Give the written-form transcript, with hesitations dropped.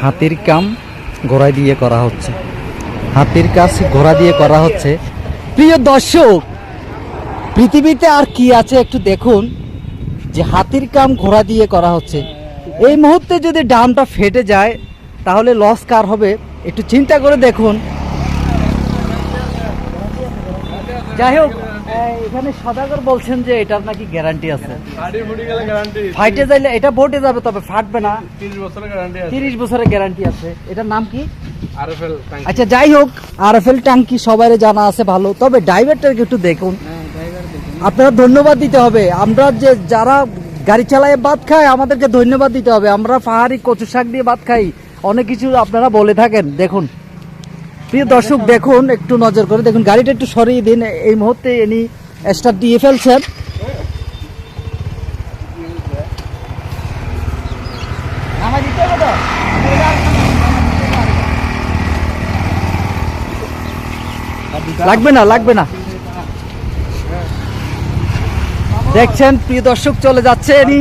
হাতির কাম ঘোড়া দিয়ে করা হচ্ছে, হাতির কাজ ঘোড়া দিয়ে করা হচ্ছে। প্রিয় দর্শক, পৃথিবীতে আর কি আছে একটু দেখুন, যে হাতির কাম ঘোড়া দিয়ে করা হচ্ছে। এই মুহূর্তে যদি ডামটা ফেটে যায় তাহলে লস কার হবে একটু চিন্তা করে দেখুন। যাই হোক, এখানে সদাগর বলছেন যে এটার নাকি গ্যারান্টি আছে, ফাইটে যাইলে এটা বোটে যাবে তবে ফাটবে না, 30 বছরের গ্যারান্টি আছে। এটার নাম কি? আচ্ছা যাই হোক, আরএফএল ট্যাঙ্কি সবাই জানা আছে ভালো, তবে ড্রাইভারটাকে একটু দেখুন। আপনারা ধন্যবাদ দিতে হবে, আমরা যে যারা গাড়ি চালায় ভাত খায় আমাদেরকে ধন্যবাদ দিতে হবে। আমরা পাহাড়ি কচু শাক দিয়ে ভাত খাই, অনেক কিছু আপনারা বলে থাকেন। দেখুন প্রিয় দর্শক, দেখুন একটু নজর করে দেখুন, গাড়িটা একটু সরিয়ে দিন। এই মুহূর্তে ইনি স্টার্ট দিয়ে ফেলছেন। লাগবে না, লাগবে না। দেখছেন প্রিয় দর্শক, চলে যাচ্ছে ইনি।